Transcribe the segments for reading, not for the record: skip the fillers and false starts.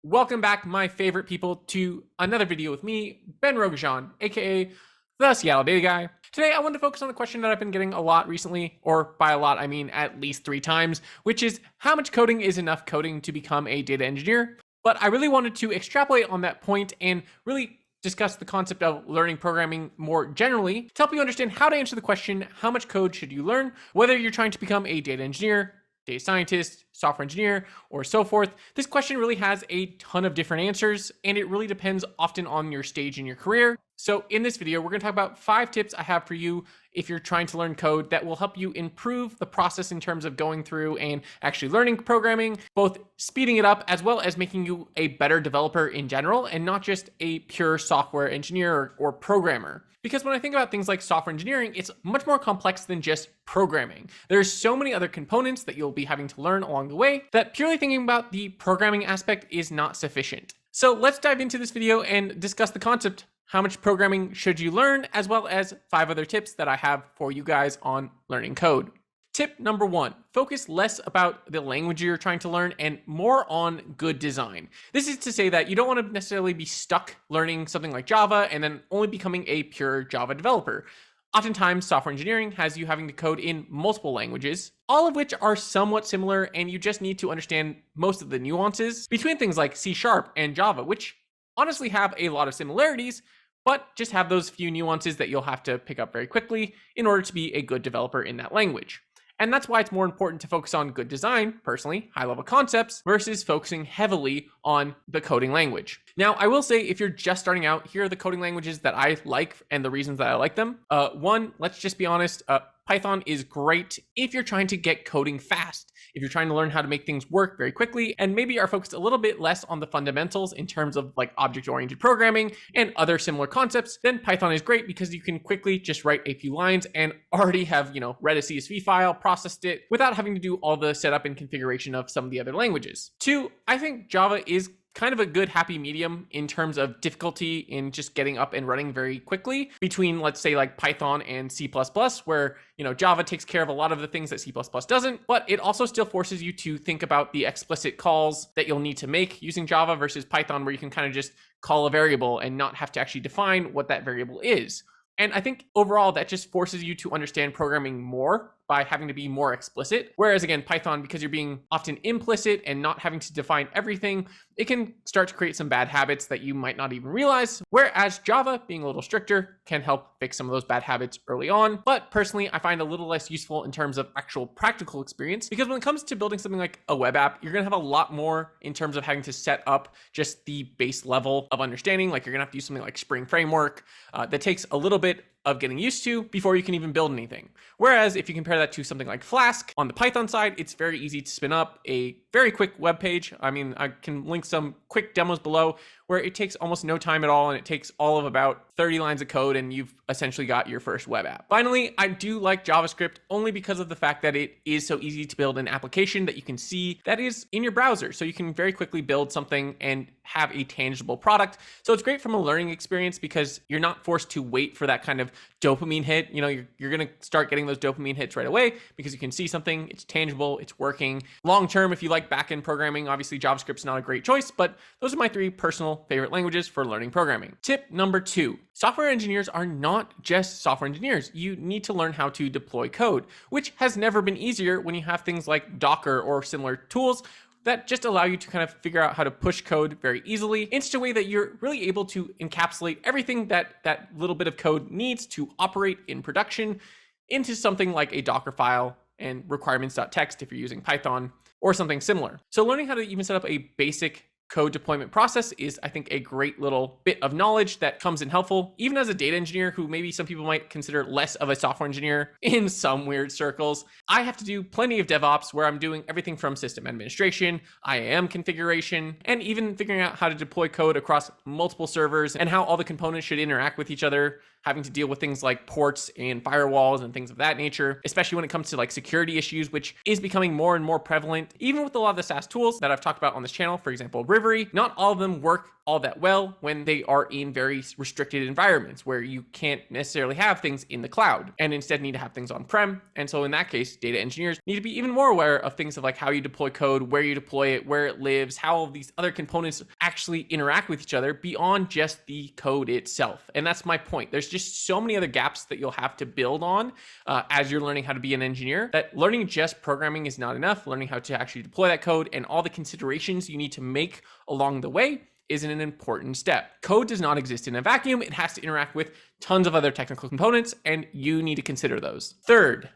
Welcome back, my favorite people, to another video with me, Ben ROGOJAN, aka the Seattle Data Guy. Today, I want to focus on a question that I've been getting a lot recently, or by a lot, I mean at least 3 times, which is how much coding is enough coding to become a data engineer? But I really wanted to extrapolate on that point and really discuss the concept of learning programming more generally to help you understand how to answer the question, how much code should you learn, whether you're trying to become a data engineer, data scientist, software engineer, or so forth. This question really has a ton of different answers, and it really depends often on your stage in your career. So in this video, we're going to talk about 5 tips I have for you if you're trying to learn code that will help you improve the process in terms of going through and actually learning programming, both speeding it up as well as making you a better developer in general, and not just a pure software engineer or programmer. Because when I think about things like software engineering, it's much more complex than just programming. There's so many other components that you'll be having to learn along the way that purely thinking about the programming aspect is not sufficient. So let's dive into this video and discuss the concept, how much programming should you learn, as well as 5 other tips that I have for you guys on learning code. Tip number 1, focus less about the language you're trying to learn and more on good design. This is to say that you don't want to necessarily be stuck learning something like Java and then only becoming a pure Java developer. Oftentimes, software engineering has you having to code in multiple languages, all of which are somewhat similar, and you just need to understand most of the nuances between things like C# and Java, which honestly have a lot of similarities, but just have those few nuances that you'll have to pick up very quickly in order to be a good developer in that language. And that's why it's more important to focus on good design, personally, high-level concepts, versus focusing heavily on the coding language. Now, I will say, if you're just starting out, here are the coding languages that I like and the reasons that I like them. One, let's just be honest, Python is great if you're trying to get coding fast, if you're trying to learn how to make things work very quickly, and maybe are focused a little bit less on the fundamentals in terms of like object-oriented programming and other similar concepts, then Python is great because you can quickly just write a few lines and already have, read a CSV file, processed it without having to do all the setup and configuration of some of the other languages. 2, I think Java is kind of a good happy medium in terms of difficulty in just getting up and running very quickly between, let's say, like Python and C++, where, Java takes care of a lot of the things that C++ doesn't, but it also still forces you to think about the explicit calls that you'll need to make using Java versus Python, where you can kind of just call a variable and not have to actually define what that variable is. And I think overall that just forces you to understand programming more by having to be more explicit. Whereas again, Python, because you're being often implicit and not having to define everything, it can start to create some bad habits that you might not even realize. Whereas Java, being a little stricter, can help fix some of those bad habits early on. But personally, I find a little less useful in terms of actual practical experience, because when it comes to building something like a web app, you're gonna have a lot more in terms of having to set up just the base level of understanding. Like you're gonna have to use something like Spring Framework that takes a little bit of getting used to before you can even build anything. Whereas if you compare that to something like Flask, on the Python side, it's very easy to spin up a very quick web page. I mean, I can link some quick demos below where it takes almost no time at all, and it takes all of about 30 lines of code, and you've essentially got your first web app. Finally, I do like JavaScript only because of the fact that it is so easy to build an application that you can see that is in your browser. So you can very quickly build something and have a tangible product. So it's great from a learning experience because you're not forced to wait for that kind of dopamine hit. You're going to start getting those dopamine hits right away because you can see something, it's tangible, it's working. Long term, if you like backend programming, obviously JavaScript's not a great choice, but those are my 3 personal favorite languages for learning programming. Tip number 2, software engineers are not just software engineers. You need to learn how to deploy code, which has never been easier when you have things like Docker or similar tools that just allow you to kind of figure out how to push code very easily in such a way that you're really able to encapsulate everything that that little bit of code needs to operate in production into something like a Docker file and requirements.txt if you're using Python or something similar. So learning how to even set up a basic code deployment process is, I think, a great little bit of knowledge that comes in helpful, even as a data engineer who maybe some people might consider less of a software engineer in some weird circles. I have to do plenty of DevOps where I'm doing everything from system administration, IAM configuration, and even figuring out how to deploy code across multiple servers and how all the components should interact with each other, having to deal with things like ports and firewalls and things of that nature, especially when it comes to like security issues, which is becoming more and more prevalent, even with a lot of the SaaS tools that I've talked about on this channel, for example, River delivery. Not all of them work all that well when they are in very restricted environments where you can't necessarily have things in the cloud and instead need to have things on-prem. And so in that case, data engineers need to be even more aware of things of like how you deploy code, where you deploy it, where it lives, how all of these other components actually interact with each other beyond just the code itself. And that's my point. There's just so many other gaps that you'll have to build on as you're learning how to be an engineer, that learning just programming is not enough. Learning how to actually deploy that code and all the considerations you need to make along the way is an important step. Code does not exist in a vacuum. It has to interact with tons of other technical components, and you need to consider those. Third,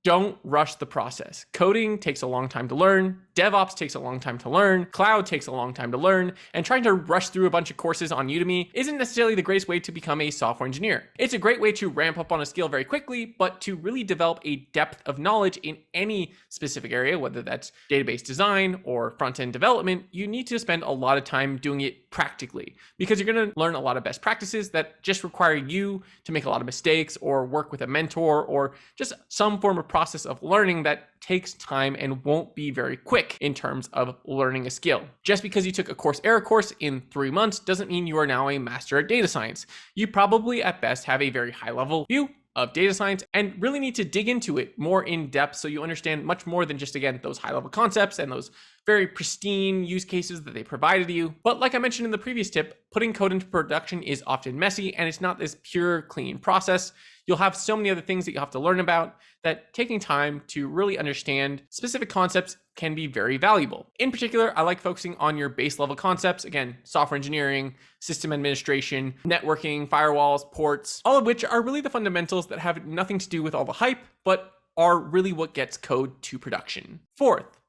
don't rush the process. Coding takes a long time to learn. DevOps takes a long time to learn. Cloud takes a long time to learn. And trying to rush through a bunch of courses on Udemy isn't necessarily the greatest way to become a software engineer. It's a great way to ramp up on a skill very quickly, but to really develop a depth of knowledge in any specific area, whether that's database design or front-end development, you need to spend a lot of time doing it practically, because you're going to learn a lot of best practices that just require you to make a lot of mistakes or work with a mentor or just some form of process of learning that takes time and won't be very quick in terms of learning a skill. Just because you took a Coursera course in 3 months doesn't mean you are now a master at data science. You probably at best have a very high level view of data science and really need to dig into it more in depth so you understand much more than just, again, those high level concepts and those very pristine use cases that they provided you. But like I mentioned in the previous tip, putting code into production is often messy and it's not this pure, clean process. You'll have so many other things that you have to learn about that taking time to really understand specific concepts can be very valuable. In particular, I like focusing on your base level concepts. Again, software engineering, system administration, networking, firewalls, ports, all of which are really the fundamentals that have nothing to do with all the hype, but are really what gets code to production. Fourth,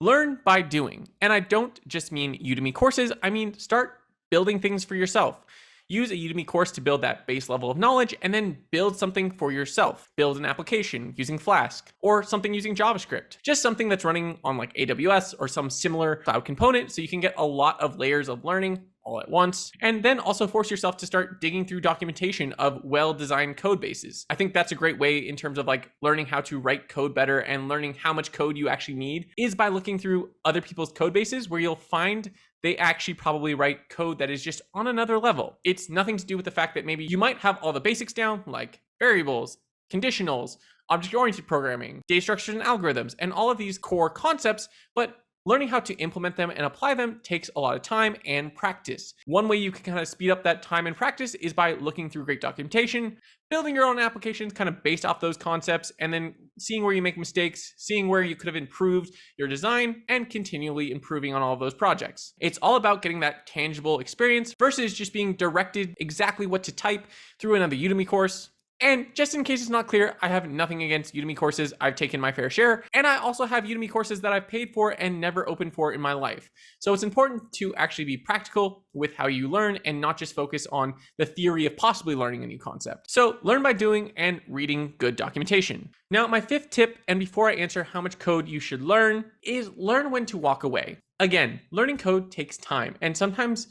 learn by doing. And I don't just mean Udemy courses, I mean start building things for yourself. Use a Udemy course to build that base level of knowledge and then build something for yourself. Build an application using Flask or something using JavaScript. Just something that's running on like AWS or some similar cloud component so you can get a lot of layers of learning all at once. And then also force yourself to start digging through documentation of well-designed code bases. I think that's a great way in terms of like learning how to write code better and learning how much code you actually need is by looking through other people's code bases where you'll find they actually probably write code that is just on another level. It's nothing to do with the fact that maybe you might have all the basics down, like variables, conditionals, object-oriented programming, data structures and algorithms, and all of these core concepts, but learning how to implement them and apply them takes a lot of time and practice. One way you can kind of speed up that time and practice is by looking through great documentation, building your own applications kind of based off those concepts, and then seeing where you make mistakes, seeing where you could have improved your design, and continually improving on all of those projects. It's all about getting that tangible experience versus just being directed exactly what to type through another Udemy course. And just in case it's not clear, I have nothing against Udemy courses. I've taken my fair share, and I also have Udemy courses that I've paid for and never opened for in my life. So it's important to actually be practical with how you learn and not just focus on the theory of possibly learning a new concept. So learn by doing and reading good documentation. Now, my fifth tip, and before I answer how much code you should learn, is learn when to walk away. Again, learning code takes time, and sometimes,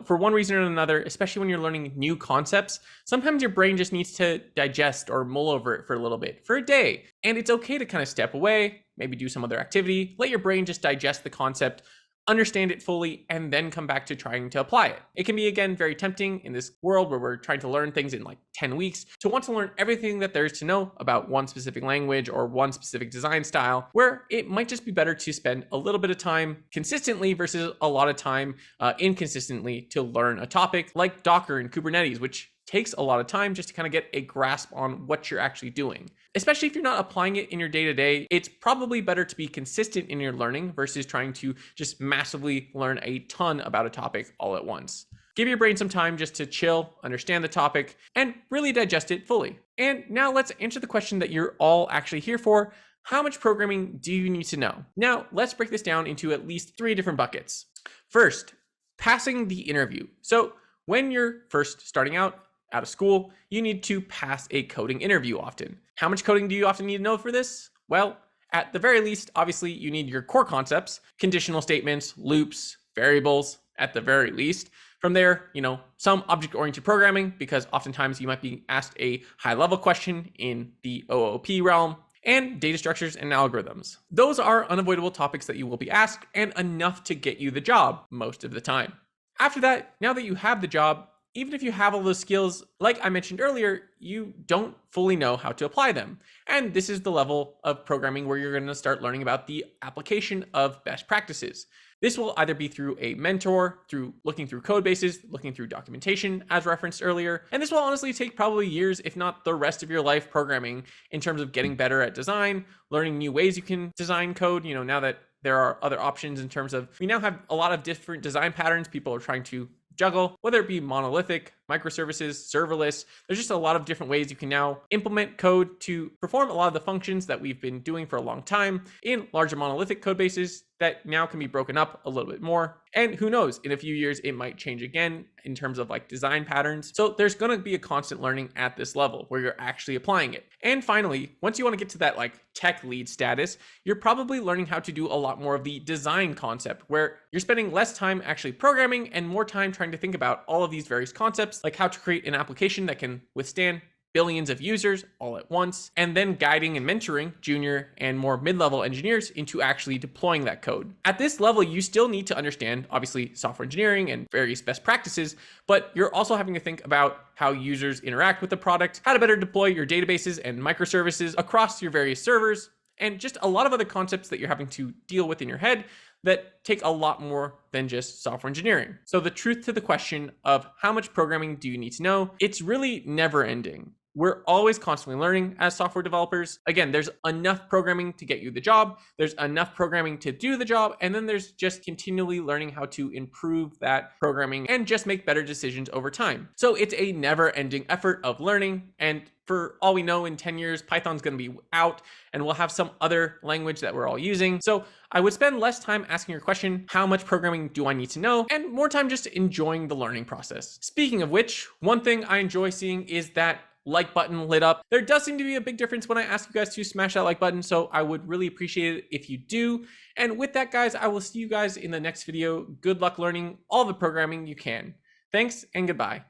for one reason or another, especially when you're learning new concepts, sometimes your brain just needs to digest or mull over it for a little bit, for a day. And it's okay to kind of step away, maybe do some other activity, let your brain just digest the concept, understand it fully, and then come back to trying to apply it. It can be, again, very tempting in this world where we're trying to learn things in like 10 weeks to want to learn everything that there is to know about one specific language or one specific design style, where it might just be better to spend a little bit of time consistently versus a lot of time inconsistently to learn a topic like Docker and Kubernetes, which takes a lot of time just to kind of get a grasp on what you're actually doing. Especially if you're not applying it in your day-to-day, it's probably better to be consistent in your learning versus trying to just massively learn a ton about a topic all at once. Give your brain some time just to chill, understand the topic, and really digest it fully. And now let's answer the question that you're all actually here for. How much programming do you need to know? Now, let's break this down into at least 3 different buckets. First, passing the interview. So when you're first starting out of school, you need to pass a coding interview often. How much coding do you often need to know for this? Well, at the very least, obviously, you need your core concepts, conditional statements, loops, variables, at the very least. From there, some object-oriented programming, because oftentimes you might be asked a high-level question in the OOP realm. and data structures and algorithms. Those are unavoidable topics that you will be asked, and enough to get you the job most of the time. After that, now that you have the job, even if you have all those skills, like I mentioned earlier, you don't fully know how to apply them. And this is the level of programming where you're going to start learning about the application of best practices. This will either be through a mentor, through looking through code bases, looking through documentation, as referenced earlier. And this will honestly take probably years, if not the rest of your life programming, in terms of getting better at design, learning new ways you can design code, now that there are other options in terms of, we now have a lot of different design patterns people are trying to juggle, whether it be monolithic, microservices, serverless. There's just a lot of different ways you can now implement code to perform a lot of the functions that we've been doing for a long time in larger monolithic code bases that now can be broken up a little bit more. And who knows, in a few years, it might change again in terms of like design patterns. So there's going to be a constant learning at this level where you're actually applying it. And finally, once you want to get to that like tech lead status, you're probably learning how to do a lot more of the design concept, where you're spending less time actually programming and more time trying to think about all of these various concepts, like how to create an application that can withstand billions of users all at once, and then guiding and mentoring junior and more mid-level engineers into actually deploying that code. At this level, you still need to understand, obviously, software engineering and various best practices, but you're also having to think about how users interact with the product, how to better deploy your databases and microservices across your various servers, and just a lot of other concepts that you're having to deal with in your head that take a lot more than just software engineering. So the truth to the question of how much programming do you need to know, it's really never ending. We're always constantly learning as software developers. Again, there's enough programming to get you the job, there's enough programming to do the job, and then there's just continually learning how to improve that programming and just make better decisions over time. So it's a never-ending effort of learning, and for all we know, in 10 years, Python's going to be out and we'll have some other language that we're all using. So I would spend less time asking your question, how much programming do I need to know? And more time just enjoying the learning process. Speaking of which, one thing I enjoy seeing is that like button lit up. There does seem to be a big difference when I ask you guys to smash that like button, so I would really appreciate it if you do. And with that, guys, I will see you guys in the next video. Good luck learning all the programming you can. Thanks and goodbye.